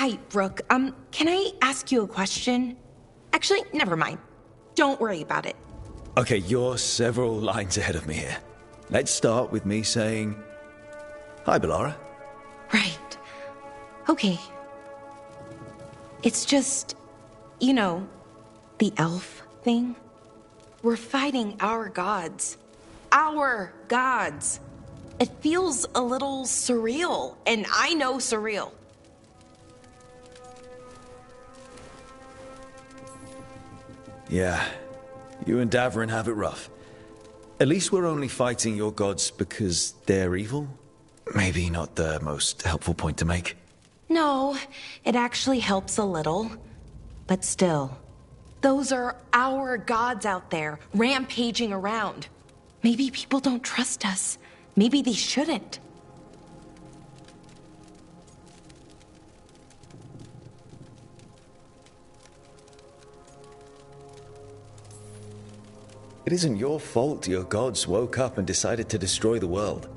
Hi, Brooke. Can I ask you a question? Actually, never mind. Don't worry about it. Okay, you're several lines ahead of me here. Let's start with me saying, hi, Bellara. Right. Okay. It's just, the elf thing. We're fighting our gods. Our gods. It feels a little surreal, and I know surreal. Yeah, you and DrBrynzo have it rough. At least we're only fighting your gods because they're evil? Maybe not the most helpful point to make. No, it actually helps a little. But still, those are our gods out there, rampaging around. Maybe people don't trust us. Maybe they shouldn't. It isn't your fault your gods woke up and decided to destroy the world.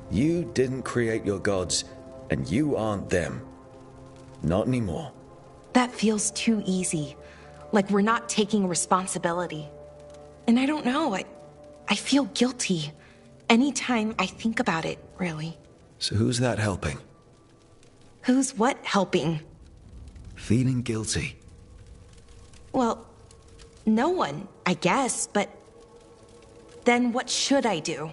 You didn't create your gods, and you aren't them. Not anymore. That feels too easy. Like we're not taking responsibility. And I don't know, I feel guilty. Anytime I think about it, really. So who's that helping? Who's what helping? Feeling guilty. Well, no one, I guess, but then what should I do?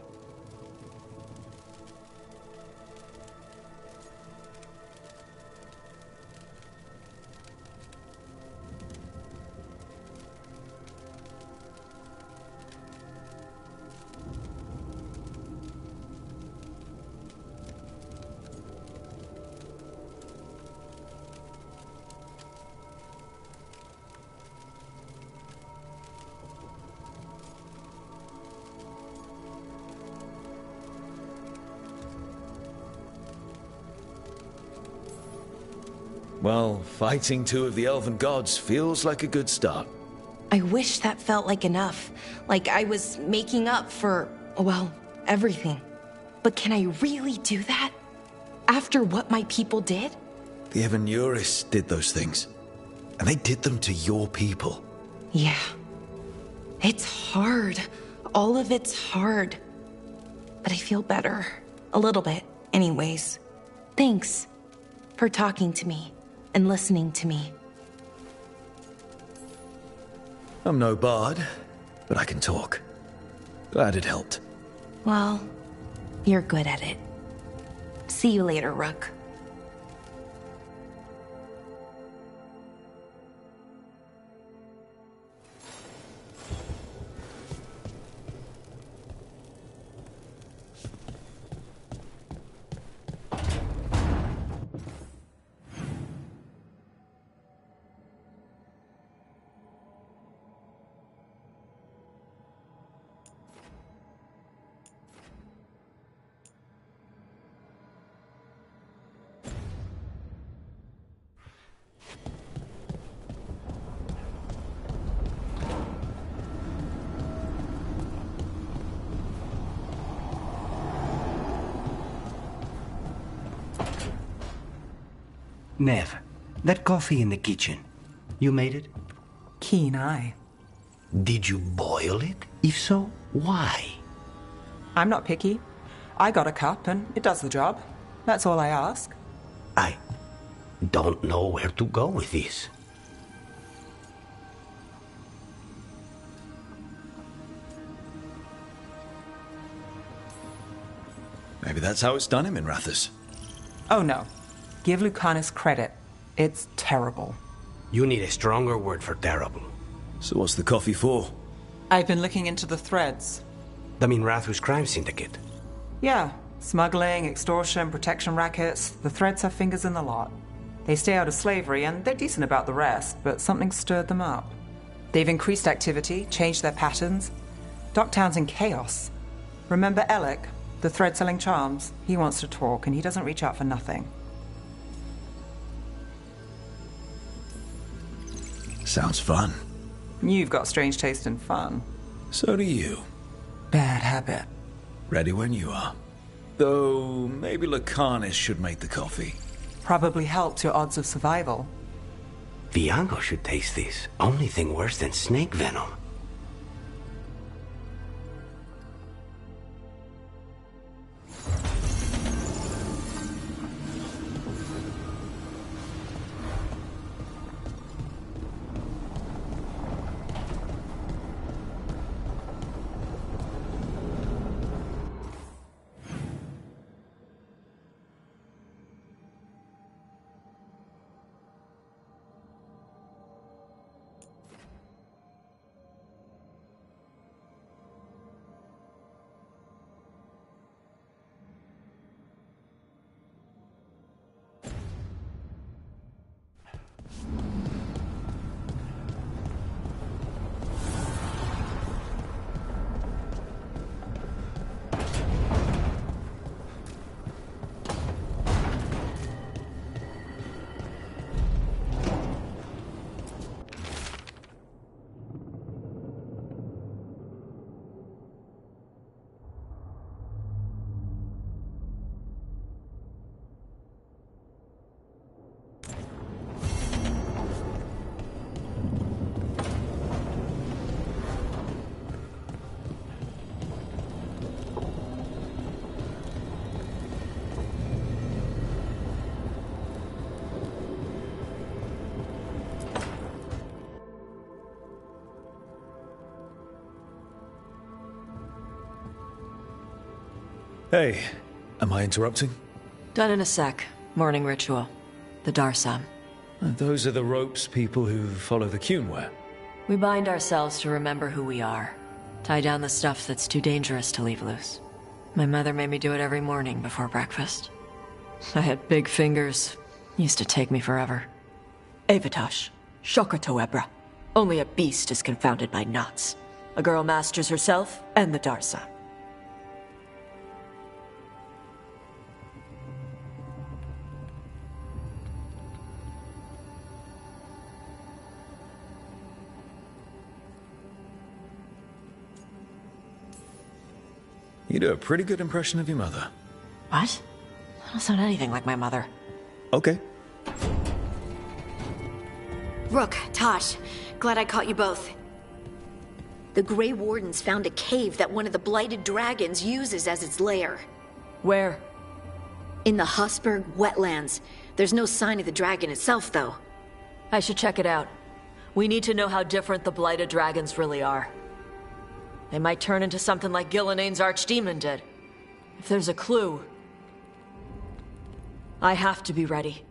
Well, fighting two of the elven gods feels like a good start. I wish that felt like enough. Like I was making up for, well, everything. But can I really do that? After what my people did? The Evanuris did those things. And they did them to your people. Yeah. It's hard. All of it's hard. But I feel better. A little bit, anyways. Thanks for talking to me and listening to me. I'm no bard, but I can talk. Glad it helped. Well, you're good at it. See you later, Rook. Nev, that coffee in the kitchen, you made it? Keen eye. Did you boil it? If so, why? I'm not picky. I got a cup and it does the job. That's all I ask. I don't know where to go with this. Maybe that's how it's done him in Rathus. Oh no. Give Lucanus credit. It's terrible. You need a stronger word for terrible. So what's the coffee for? I've been looking into the threads. The Minrathus crime syndicate. Yeah. Smuggling, extortion, protection rackets. The threads have fingers in the lot. They stay out of slavery and they're decent about the rest, but something stirred them up. They've increased activity, changed their patterns. Docktown's in chaos. Remember Alec, the thread selling charms? He wants to talk and he doesn't reach out for nothing. Sounds fun. You've got strange taste in fun. So do you. Bad habit. Ready when you are. Though, maybe Lucanus should make the coffee. Probably helped your odds of survival. Viango should taste this. Only thing worse than snake venom. Hey, am I interrupting? Done in a sec. Morning ritual. The Darsam. Those are the ropes people who follow the Qun wear. We bind ourselves to remember who we are. Tie down the stuff that's too dangerous to leave loose. My mother made me do it every morning before breakfast. I had big fingers. Used to take me forever. Avatash. Shokratoebra. Only a beast is confounded by knots. A girl masters herself and the Darsam. You do a pretty good impression of your mother. What? I don't sound anything like my mother. Okay. Rook, Tosh, glad I caught you both. The Grey Wardens found a cave that one of the Blighted Dragons uses as its lair. Where? In the Husberg wetlands. There's no sign of the dragon itself, though. I should check it out. We need to know how different the Blighted Dragons really are. They might turn into something like Gillenane's archdemon did. If there's a clue, I have to be ready.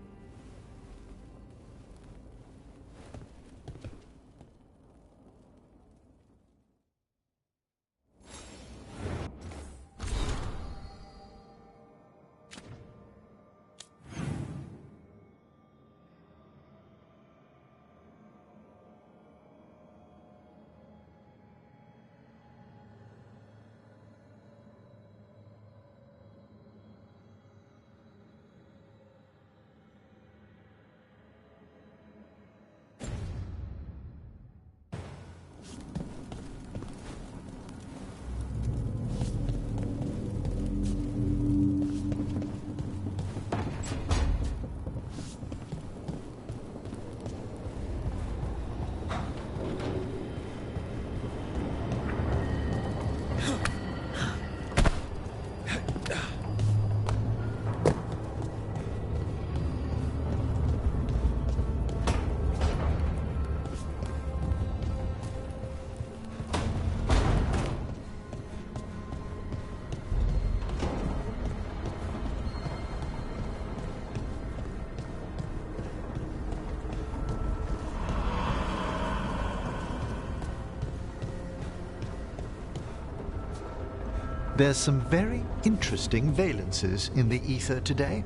There's some very interesting valences in the ether today.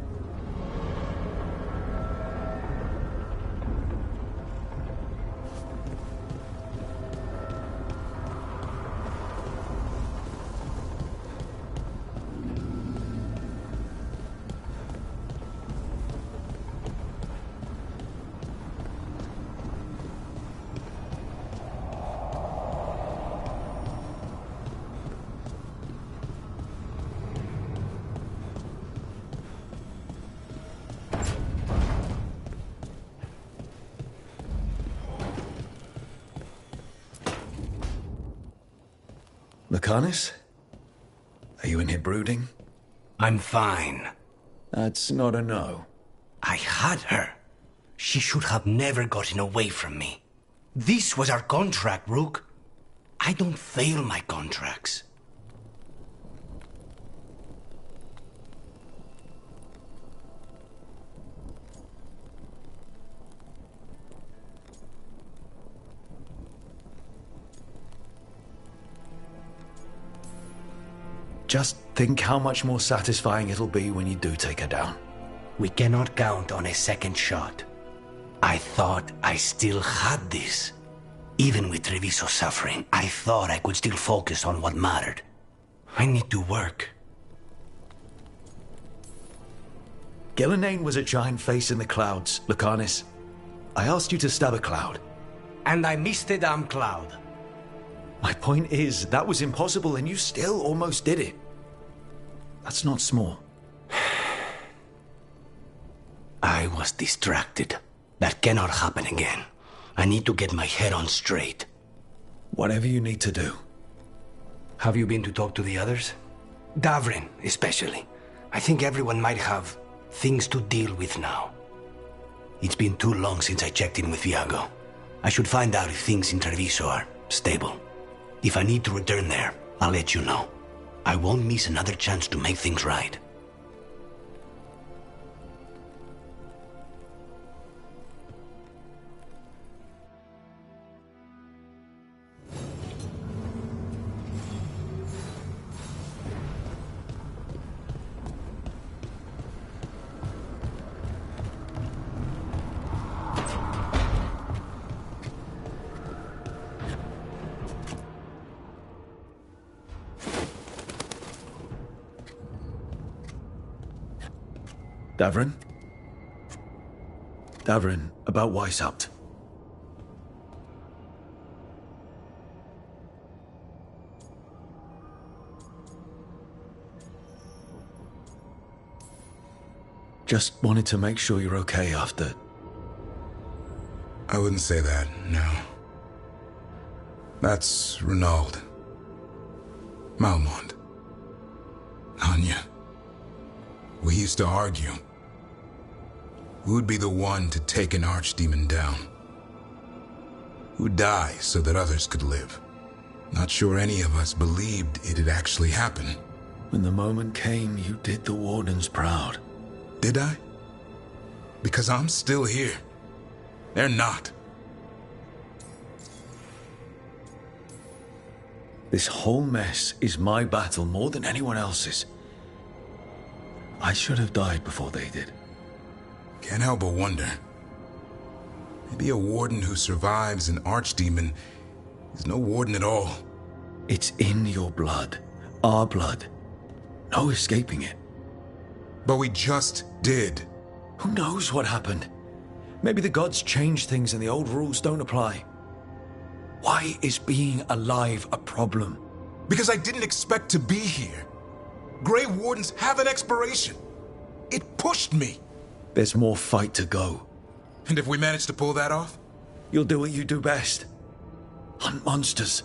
Lucanus? Are you in here brooding? I'm fine. That's not a no. I had her. She should have never gotten away from me. This was our contract, Rook. I don't fail my contracts. Just think how much more satisfying it'll be when you do take her down. We cannot count on a second shot. I thought I still had this. Even with DrBrynzo suffering, I thought I could still focus on what mattered. I need to work. Gillenane was a giant face in the clouds, Lucanus. I asked you to stab a cloud. And I missed the damn cloud. My point is, that was impossible and you still almost did it. That's not small. I was distracted. That cannot happen again. I need to get my head on straight. Whatever you need to do. Have you been to talk to the others? DrBrynzo, especially. I think everyone might have things to deal with now. It's been too long since I checked in with Viago. I should find out if things in DrBrynzo are stable. If I need to return there, I'll let you know. I won't miss another chance to make things right. DrBrynzo, about Weishaupt. Just wanted to make sure you're okay after... I wouldn't say that, no. That's Renaud. Malmont. Anya. We used to argue. Who'd be the one to take an archdemon down? Who'd die so that others could live? Not sure any of us believed it'd actually happen. When the moment came, you did the Wardens proud. Did I? Because I'm still here. They're not. This whole mess is my battle more than anyone else's. I should have died before they did. Can't help but wonder. Maybe a warden who survives an archdemon is no warden at all. It's in your blood. Our blood. No escaping it. But we just did. Who knows what happened? Maybe the gods changed things and the old rules don't apply. Why is being alive a problem? Because I didn't expect to be here. Grey Wardens have an expiration. It pushed me. There's more fight to go. And if we manage to pull that off? You'll do what you do best. Hunt monsters.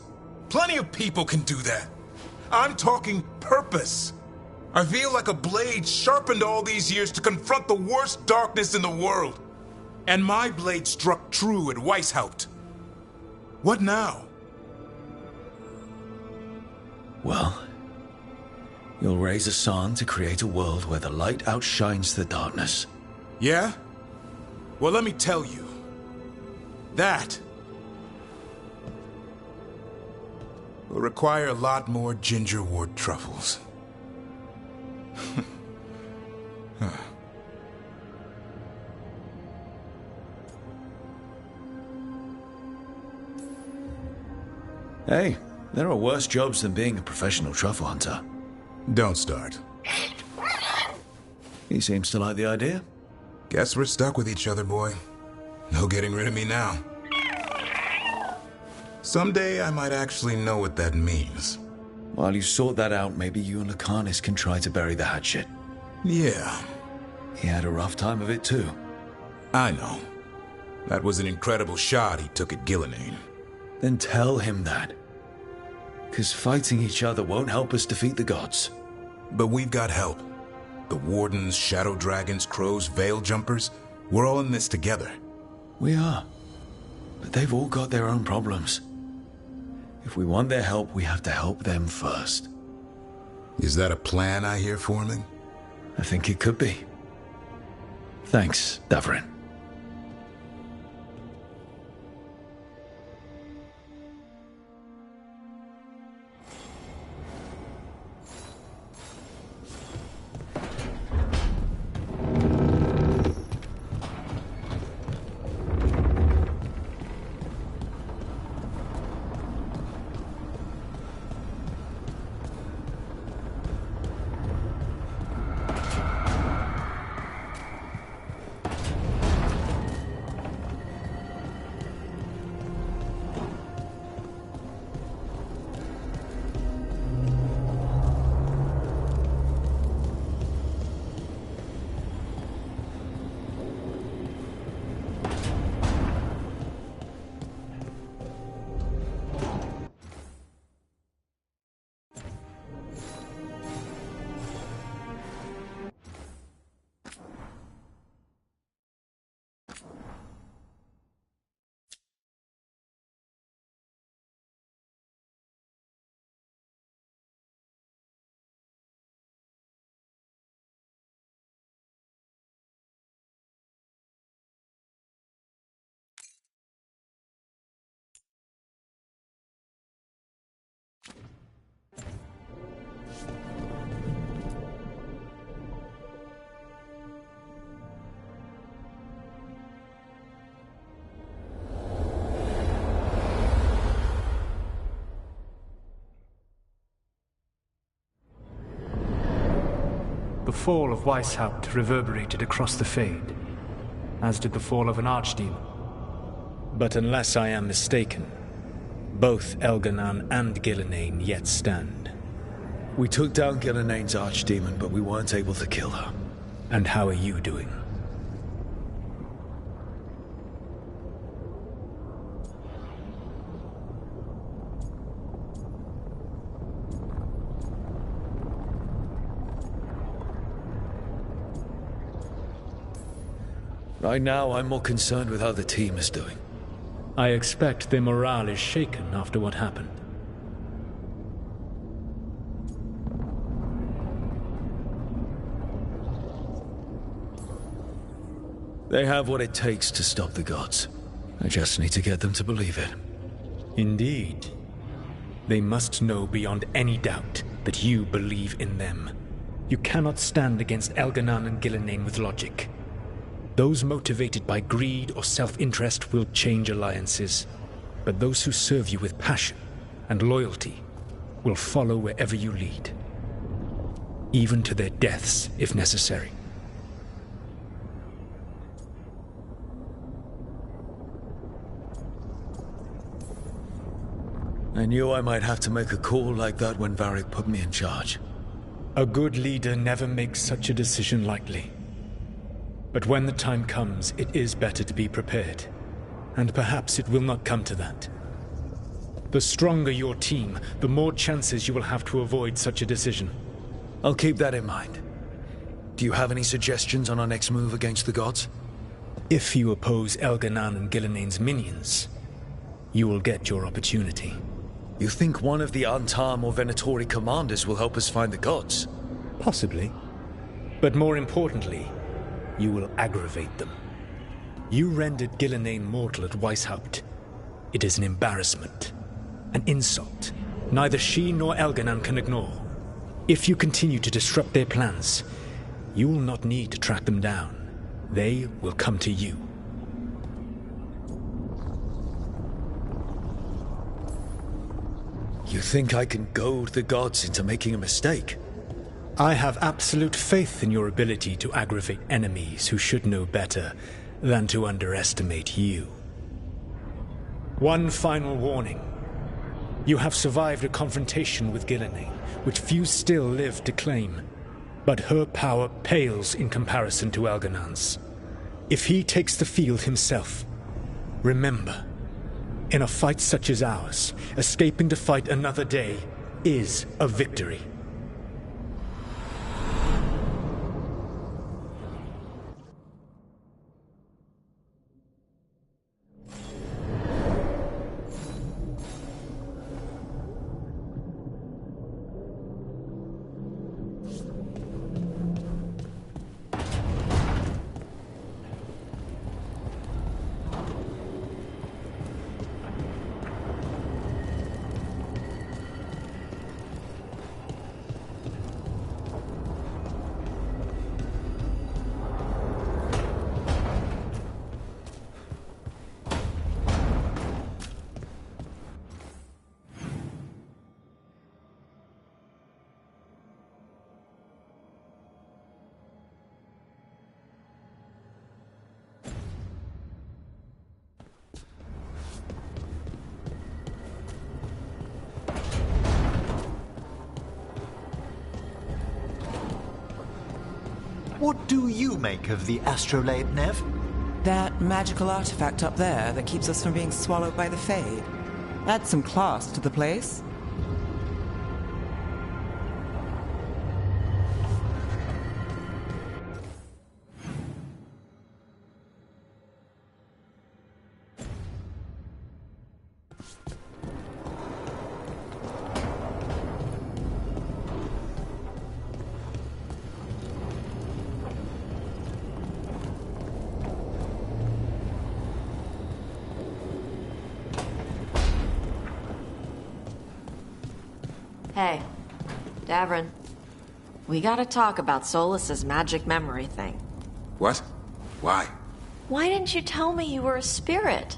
Plenty of people can do that. I'm talking purpose. I feel like a blade sharpened all these years to confront the worst darkness in the world. And my blade struck true at Weishaupt. What now? Well, you'll raise a song to create a world where the light outshines the darkness. Yeah? Well, let me tell you. That will require a lot more gingerwort truffles. Hey, there are worse jobs than being a professional truffle hunter. Don't start. He seems to like the idea. Guess we're stuck with each other, boy. No getting rid of me now. Someday I might actually know what that means. While you sort that out, maybe you and Lucanus can try to bury the hatchet. Yeah. He had a rough time of it too. I know. That was an incredible shot he took at Gillenane. Then tell him that. Because fighting each other won't help us defeat the gods. But we've got help. The Wardens, Shadow Dragons, Crows, Veil Jumpers, we're all in this together. We are. But they've all got their own problems. If we want their help, we have to help them first. Is that a plan I hear forming? I think it could be. Thanks, DrBrynzo. The fall of Weishaupt reverberated across the Fade, as did the fall of an archdemon. But unless I am mistaken, both Elganan and Gillenane yet stand. We took down Gillenane's archdemon, but we weren't able to kill her. And how are you doing? Right now, I'm more concerned with how the team is doing. I expect their morale is shaken after what happened. They have what it takes to stop the gods. I just need to get them to believe it. Indeed. They must know beyond any doubt that you believe in them. You cannot stand against Elganan and Gillenane with logic. Those motivated by greed or self-interest will change alliances, but those who serve you with passion and loyalty will follow wherever you lead, even to their deaths if necessary. I knew I might have to make a call like that when Varric put me in charge. A good leader never makes such a decision lightly. But when the time comes, it is better to be prepared. And perhaps it will not come to that. The stronger your team, the more chances you will have to avoid such a decision. I'll keep that in mind. Do you have any suggestions on our next move against the gods? If you oppose Elganan and Gillenane's minions, you will get your opportunity. You think one of the Antam or Venatori commanders will help us find the gods? Possibly. But more importantly, you will aggravate them. You rendered Gillenane mortal at Weishaupt. It is an embarrassment, an insult, neither she nor Elganan can ignore. If you continue to disrupt their plans, you will not need to track them down. They will come to you. You think I can goad the gods into making a mistake? I have absolute faith in your ability to aggravate enemies who should know better than to underestimate you. One final warning. You have survived a confrontation with Gillenane, which few still live to claim. But her power pales in comparison to Elganan's. If he takes the field himself, remember, In a fight such as ours, escaping to fight another day is a victory. What do you make of the astrolabe, Nev? That magical artifact up there that keeps us from being swallowed by the Fade. Adds some class to the place. Hey, DrBryn. We gotta talk about Solas's magic memory thing. What? Why? Why didn't you tell me you were a spirit?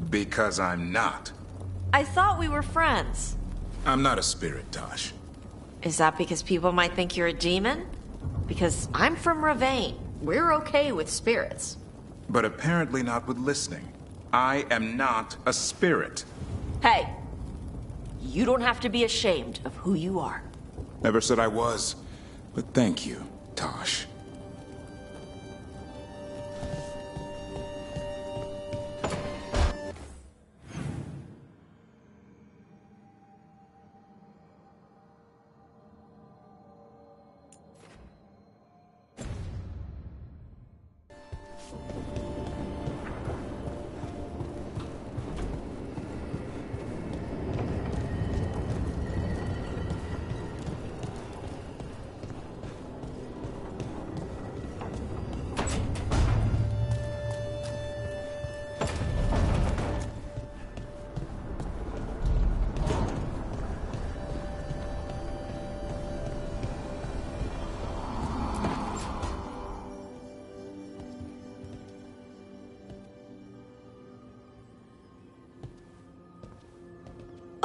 Because I'm not. I thought we were friends. I'm not a spirit, Tosh. Is that because people might think you're a demon? Because I'm from Ravane. We're okay with spirits. But apparently not with listening. I am not a spirit. Hey, you don't have to be ashamed of who you are. Never said I was. But thank you, Tosh.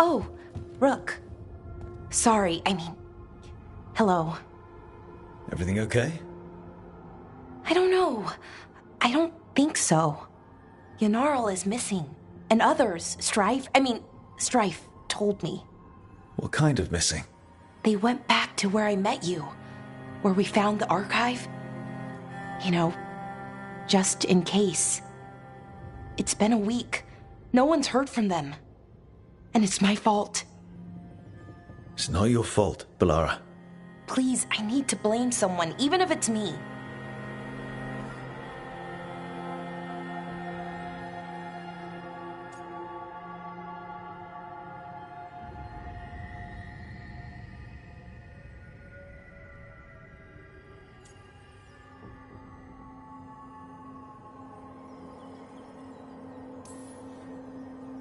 Oh, Rook. Sorry, hello. Everything okay? I don't know. I don't think so. Yanarl is missing. And others, Strife told me. What kind of missing? They went back to where I met you. Where we found the archive. You know, just in case. It's been a week. No one's heard from them. And it's my fault. It's not your fault, Bellara. Please, I need to blame someone, even if it's me.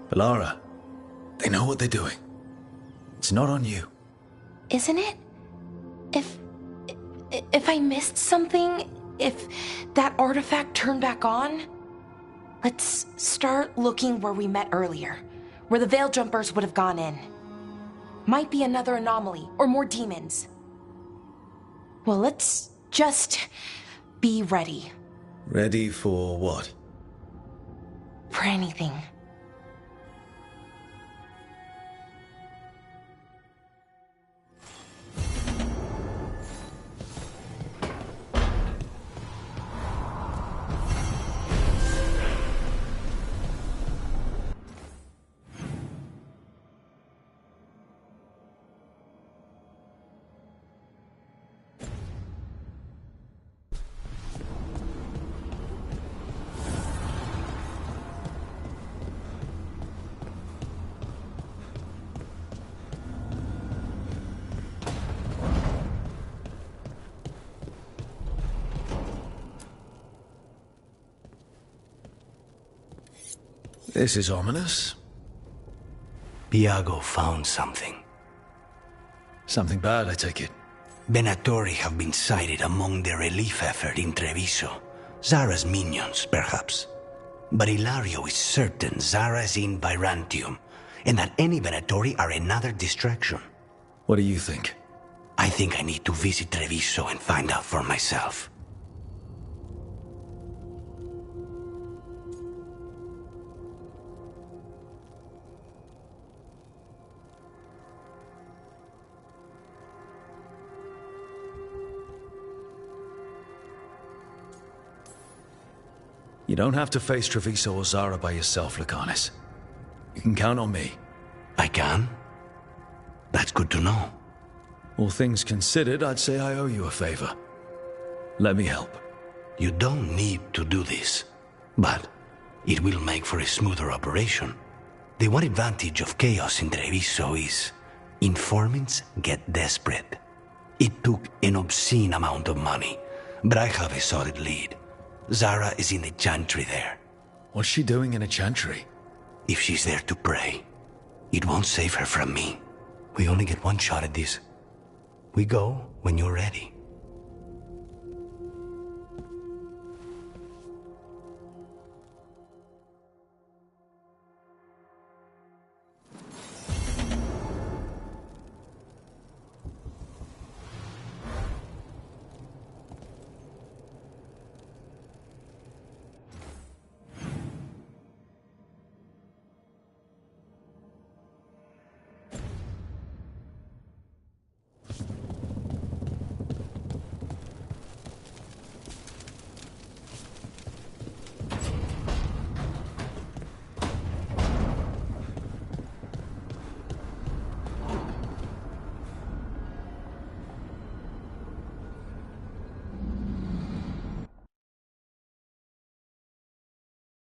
Bellara, they know what they're doing. It's not on you. Isn't it? If I missed something, if that artifact turned back on, let's start looking where we met earlier, where the Veil Jumpers would have gone in. Might be another anomaly, or more demons. Well, let's just be ready. Ready for what? For anything. This is ominous. Viago found something. Something bad, I take it. Venatori have been sighted among the relief effort in Treviso. Zara's minions, perhaps. But Ilario is certain Zara is in Byzantium, and that any Venatori are another distraction. What do you think? I think I need to visit Treviso and find out for myself. You don't have to face Treviso or Zara by yourself, Lucanus. You can count on me. I can? That's good to know. All things considered, I'd say I owe you a favor. Let me help. You don't need to do this, but it will make for a smoother operation. The one advantage of chaos in Treviso is informants get desperate. It took an obscene amount of money, but I have a solid lead. Zara is in the chantry there. What's she doing in a chantry? If she's there to pray, it won't save her from me. We only get one shot at this. We go when you're ready.